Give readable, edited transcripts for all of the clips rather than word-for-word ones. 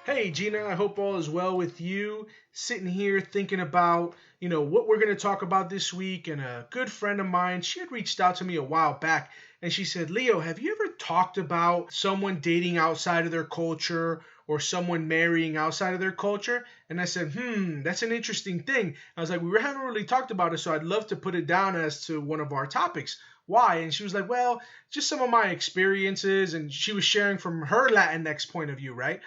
Hey Gina, I hope all is well with you. Sitting here thinking about, what we're going to talk about this week. And a good friend of mine, she had reached out to me a while back and she said, Leo, have you ever talked about someone dating outside of their culture or someone marrying outside of their culture? And I said, that's an interesting thing. I was like, we haven't really talked about it, so I'd love to put it down as to one of our topics. Why? And she was like, well, just some of my experiences. And she was sharing from her Latinx point of view, right?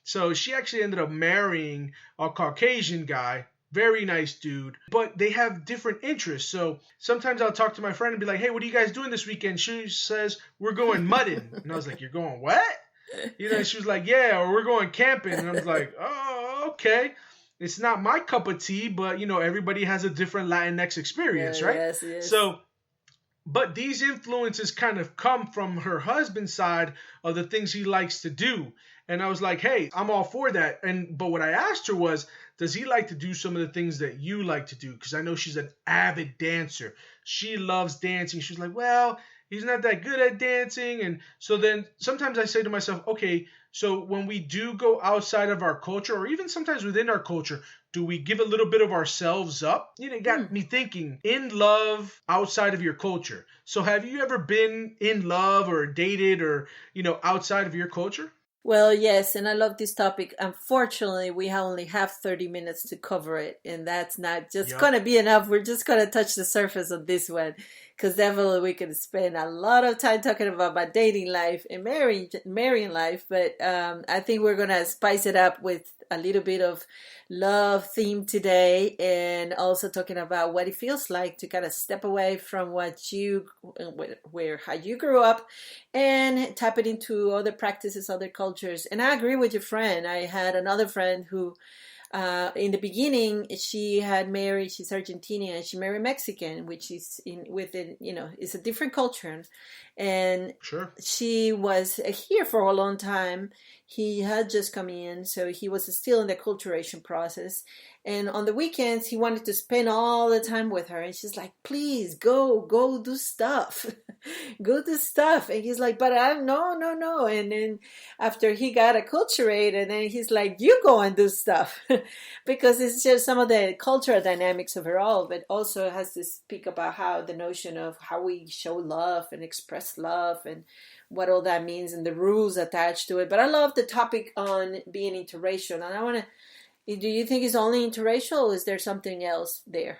So she actually ended up marrying a Caucasian guy, very nice dude, but they have different interests. So sometimes I'll talk to my friend and be like, hey, what are you guys doing this weekend? She says, we're going mudding. And I was like, you're going what? She was like, yeah, or we're going camping. And I was like, oh, okay. It's not my cup of tea, but, everybody has a different Latinx experience, right? Yes, yes. So, but these influences kind of come from her husband's side of the things he likes to do. And I was like, hey, I'm all for that. But what I asked her was, does he like to do some of the things that you like to do? Because I know she's an avid dancer. She loves dancing. She's like, well, he's not that good at dancing. And so then sometimes I say to myself, okay, so when we do go outside of our culture, or even sometimes within our culture, do we give a little bit of ourselves up? It got me thinking, in love outside of your culture. So have you ever been in love or dated or, outside of your culture? Well, yes, and I love this topic. Unfortunately, we only have 30 minutes to cover it, and that's not just Yep. going to be enough. We're just going to touch the surface on this one, because definitely we can spend a lot of time talking about my dating life and marrying life, but I think we're going to spice it up with a little bit of love theme today, and also talking about what it feels like to kind of step away from how you grew up and tap it into other practices, other cultures. And I agree with your friend. I had another friend who, in the beginning, she's Argentinian, and she married Mexican, which is it's a different culture. And Sure. she was here for a long time. He had just come in, so he was still in the acculturation process. And on the weekends, he wanted to spend all the time with her. And she's like, please, go do stuff. Go do stuff. And he's like, but no. And then after he got acculturated, then he's like, you go and do stuff. Because it's just some of the cultural dynamics overall, but also has to speak about how the notion of how we show love and express love and what all that means and the rules attached to it. But I love the topic on being interracial. And I want to, do you think it's only interracial, or is there something else there?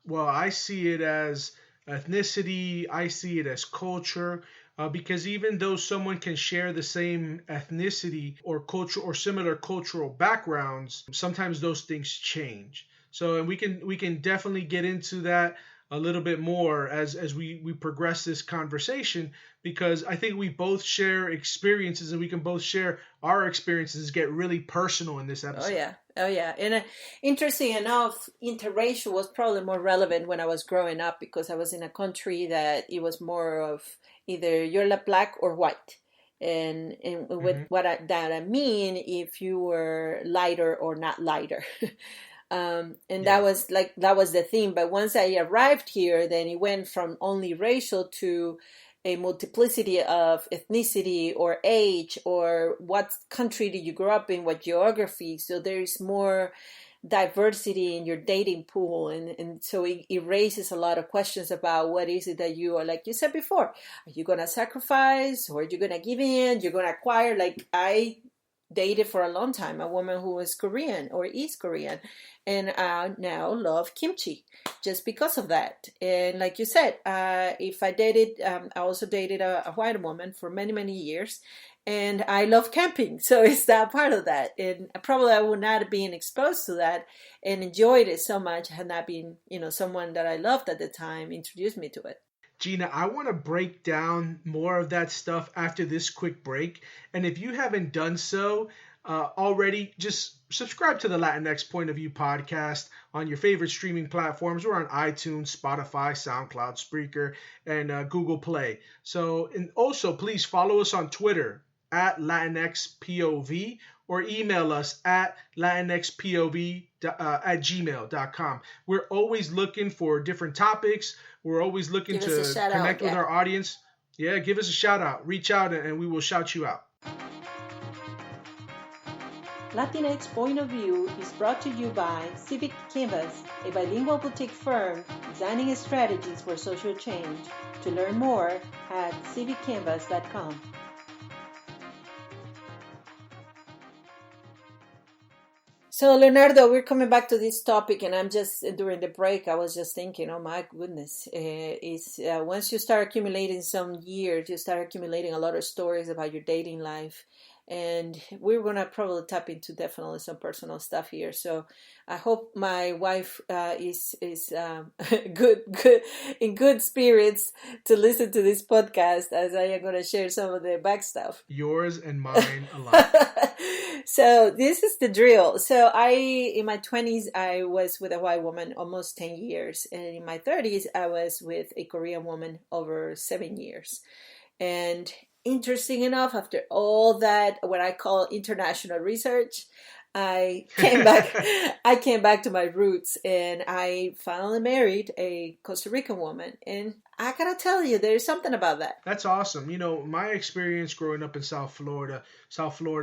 Well, I see it as ethnicity, I see it as culture, because even though someone can share the same ethnicity or culture or similar cultural backgrounds, sometimes those things change. So, and we can definitely get into that a little bit more as we progress this conversation, because I think we both share experiences and we can both share our experiences, get really personal in this Oh episode. yeah, oh yeah. And interesting enough, interracial was probably more relevant when I was growing up, because I was in a country that it was more of either you're black or white. And with Hmm. that I mean, if you were lighter or not lighter. And Yeah. that was the thing. But once I arrived here, then it went from only racial to a multiplicity of ethnicity or age or what country did you grow up in, what geography. So there's more diversity in your dating pool, and so it raises a lot of questions about what is it that you are, like you said before, are you gonna sacrifice, or are you gonna give in, you're gonna acquire. Like, I dated for a long time a woman who was Korean or is Korean, and I now love kimchi just because of that. And like you said, if I dated, I also dated a white woman for many, many years, and I love camping. So it's that part of that. And probably I would not have been exposed to that and enjoyed it so much had not been, someone that I loved at the time introduced me to it. Gina, I want to break down more of that stuff after this quick break. And if you haven't done so already, just subscribe to the Latinx Point of View podcast on your favorite streaming platforms. We're on iTunes, Spotify, SoundCloud, Spreaker, and Google Play. So, and also please follow us on Twitter at LatinXPOV, or email us at latinxpov at gmail.com. We're always looking for different topics. We're always looking Give us a to shout out. connect with Yeah. our audience. Yeah, give us a shout out. Reach out and we will shout you out. LatinX Point of View is brought to you by Civic Canvas, a bilingual boutique firm designing strategies for social change. To learn more at civiccanvas.com. So, Leonardo, we're coming back to this topic, and I'm just, during the break, I was just thinking, oh my goodness, once you start accumulating some years, you start accumulating a lot of stories about your dating life. And we're going to probably tap into definitely some personal stuff here. So I hope my wife is good in good spirits to listen to this podcast, as I am going to share some of the back stuff. Yours and mine alike. So this is the drill. So in my 20s, I was with a white woman almost 10 years. And in my 30s, I was with a Korean woman over 7 years. And interesting enough, after all that, what I call international research, I came back to my roots, and I finally married a Costa Rican woman. And I gotta tell you, there's something about that. That's awesome. You know, my experience growing up in South Florida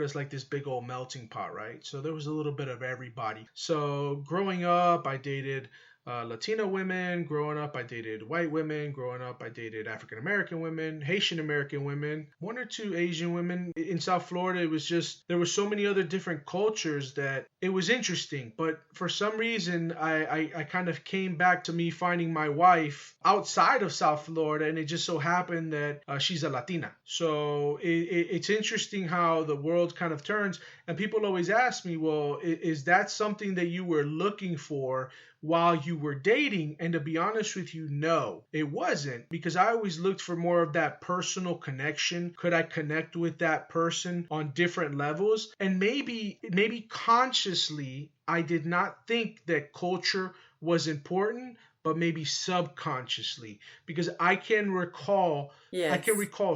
is like this big old melting pot, right? So there was a little bit of everybody. So growing up, I dated Latino women. Growing up, I dated white women. Growing up, I dated African American women, Haitian American women, one or two Asian women. In South Florida, it was just, there were so many other different cultures that it was interesting. But for some reason, I kind of came back to me finding my wife outside of South Florida, and it just so happened that she's a Latina. So it's interesting how the world kind of turns. And people always ask me, well, is that something that you were looking for while you were dating? And to be honest with you, no, it wasn't, because I always looked for more of that personal connection. Could I connect with that person on different levels? And maybe consciously, I did not think that culture was important, but maybe subconsciously, because I can recall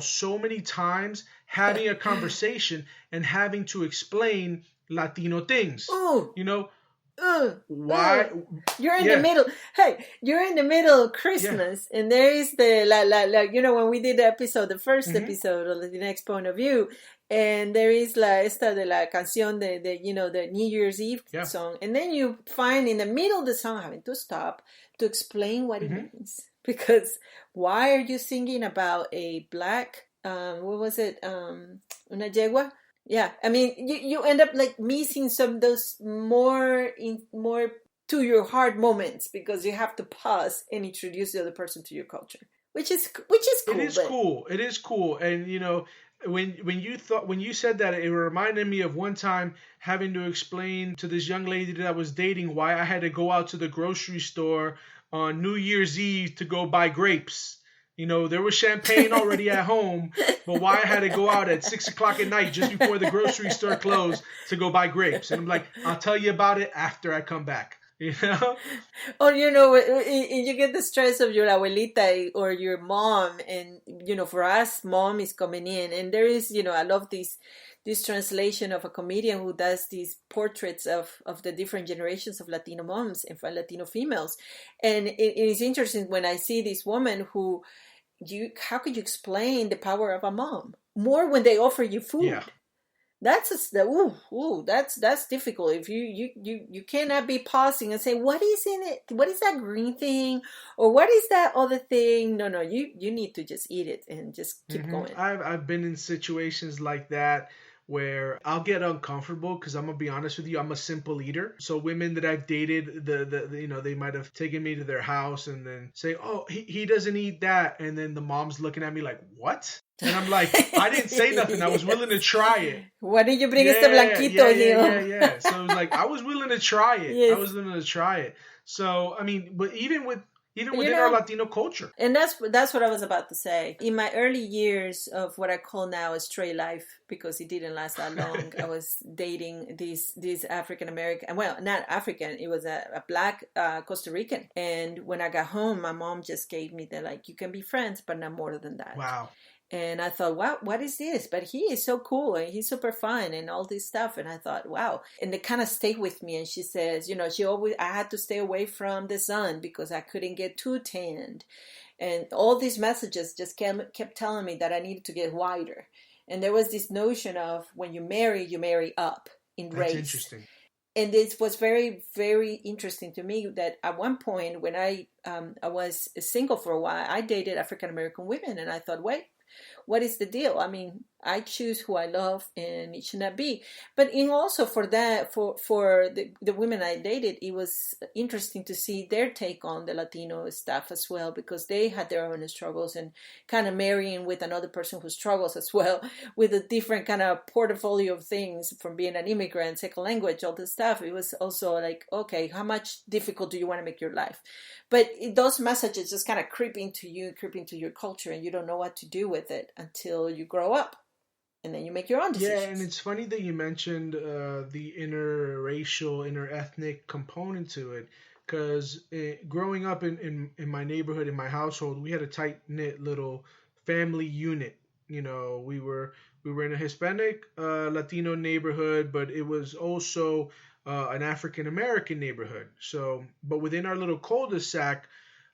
so many times having a conversation and having to explain Latino things. Ooh. You know, why? You're in the middle. Hey, you're in the middle of Christmas, and there is the when we did the first episode of LatinX Point of View, and there is esta de la canción the New Year's Eve song, and then you find in the middle of the song having to stop to explain what it means, because why are you singing about a black what was it una yegua? Yeah, I mean, you end up like missing some of those more to your heart moments, because you have to pause and introduce the other person to your culture, which is cool. It is cool, and you know, when you said that, it reminded me of one time having to explain to this young lady that I was dating why I had to go out to the grocery store on New Year's Eve to go buy grapes. You know, there was champagne already at home, but why I had to go out at 6 o'clock at night just before the grocery store closed to go buy grapes. And I'm like, I'll tell you about it after I come back. You know? Or, you get the stress of your abuelita or your mom. And, for us, mom is coming in. And there is, I love this translation of a comedian who does these portraits of the different generations of Latino moms and Latino females. And it is interesting when I see this woman who, how could you explain the power of a mom? More when they offer you food. Yeah. That's difficult. If you cannot be pausing and say, what is in it? What is that green thing? Or what is that other thing? No, you need to just eat it and just keep going. I've been in situations like that where I'll get uncomfortable, because I'm gonna be honest with you, I'm a simple eater. So women that I've dated, they might have taken me to their house and then say, oh, he doesn't eat that, and then the mom's looking at me like, what? And I'm like, I didn't say nothing. I was willing to try it. Why didn't you bring este blanquito? Yeah. So it was like, I was willing to try it. Yes. I was willing to try it. So I mean, but even within our Latino culture. And that's what I was about to say. In my early years of what I call now a straight life, because it didn't last that long, I was dating this African American, well, not African, it was a black Costa Rican. And when I got home, my mom just gave me the, you can be friends, but not more than that. Wow. And I thought, wow, what is this? But he is so cool and he's super fun and all this stuff. And I thought, wow. And it kind of stayed with me. And she says, I had to stay away from the sun because I couldn't get too tanned. And all these messages just kept telling me that I needed to get whiter. And there was this notion of when you marry up. in That's race. interesting. And this was very, very interesting to me that at one point when I was single for a while, I dated African American women, and I thought, wait, what is the deal? I mean, I choose who I love, and it should not be. But in also for that, for the women I dated, it was interesting to see their take on the Latino stuff as well, because they had their own struggles, and kind of marrying with another person who struggles as well with a different kind of portfolio of things from being an immigrant, second language, all this stuff. It was also like, okay, how much difficult do you want to make your life? But those messages just kind of creep into you, creep into your culture, and you don't know what to do with it until you grow up, and then you make your own Yeah, and decisions. it's funny that you mentioned the interracial, interethnic component to it, because growing up in my neighborhood, in my household, we had a tight knit little family unit. You know, we were in a Hispanic Latino neighborhood, but it was also an African American neighborhood. So, but within our little cul-de-sac,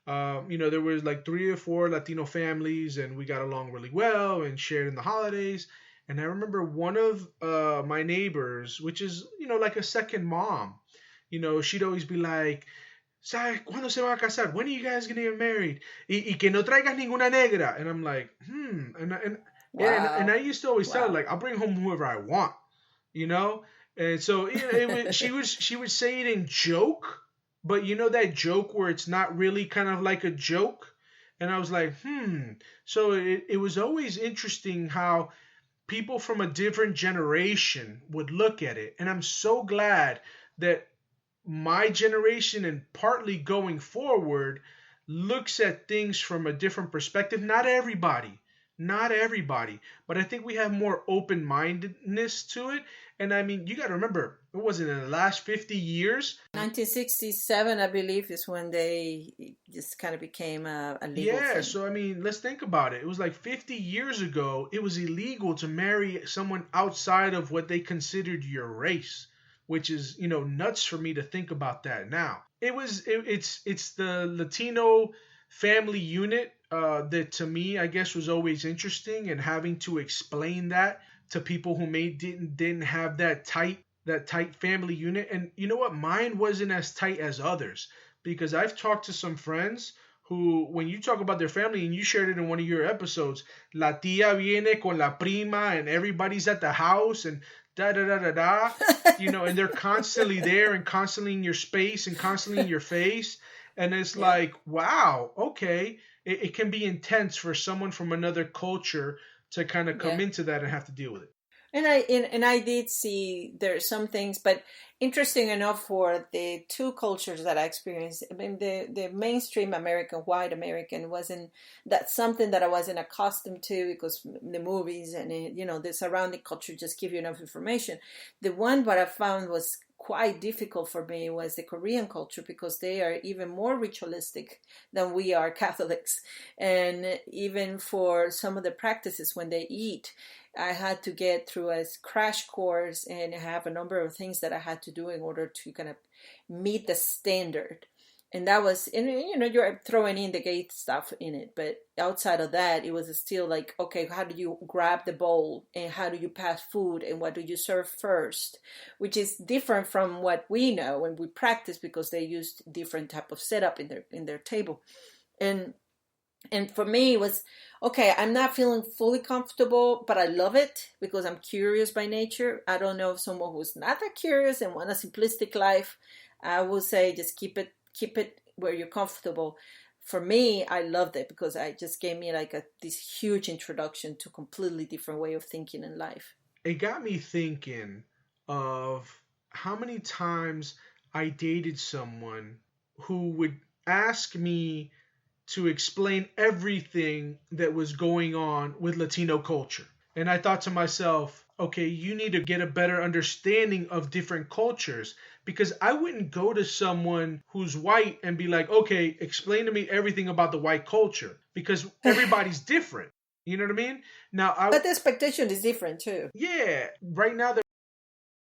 there was like 3 or 4 Latino families, and we got along really well and shared in the holidays. And I remember one of my neighbors, which is, like a second mom, she'd always be like, ¿Sabes cuándo se van a casar? When are you guys gonna get married? Y que no traigas ninguna negra. And I'm like, and I Wow. used to always tell her, Wow. like, I'll bring home whoever I want, you know? And so, she would say it in joke, but that joke where it's not really kind of like a joke. And I was like, So it was always interesting how people from a different generation would look at it. And I'm so glad that my generation, and partly going forward, looks at things from a different perspective. Not everybody, but I think we have more open mindedness to it. And I mean, you got to remember, it wasn't in the last 50 years. 1967, I believe, is when they just kind of became a legal Yeah, thing. so I mean, let's think about it. It was like 50 years ago, it was illegal to marry someone outside of what they considered your race, which is, nuts for me to think about that now. It's the Latino family unit that to me, I guess, was always interesting, and having to explain that to people who didn't have that tight family unit. And you know what? Mine wasn't as tight as others, because I've talked to some friends who, when you talk about their family, and you shared it in one of your episodes, la tía viene con la prima, and everybody's at the house, and da da da da da, and they're constantly there, and constantly in your space, and constantly in your face. And it's Yep. like, wow, okay, it can be intense for someone from another culture to kind of come Yeah. into that and have to deal with it. And I did see there are some things, but interesting enough for the two cultures that I experienced. I mean, the mainstream American, white American, wasn't that something that I wasn't accustomed to, because the movies and the surrounding culture just give you enough information. The one what I found was quite difficult for me was the Korean culture, because they are even more ritualistic than we are Catholics, and even for some of the practices when they eat, I had to get through a crash course and have a number of things that I had to do in order to kind of meet the standard. And that was, and you're throwing in the gate stuff in it, but outside of that, it was still like, okay, how do you grab the bowl, and how do you pass food, and what do you serve first, which is different from what we know and we practice, because they used different type of setup in their table. And and for me it was okay, I'm not feeling fully comfortable, but I love it because I'm curious by nature. I don't know if someone who's not that curious and want a simplistic life, I will say just keep it where you're comfortable. For me, I loved it because I just gave me like this huge introduction to a completely different way of thinking in life. It got me thinking of how many times I dated someone who would ask me to explain everything that was going on with Latino culture. And I thought to myself, okay, you need to get a better understanding of different cultures, because I wouldn't go to someone who's white and be like, okay, explain to me everything about the white culture, because everybody's different. You know what I mean? Now, But the expectation is different too. yeah, right now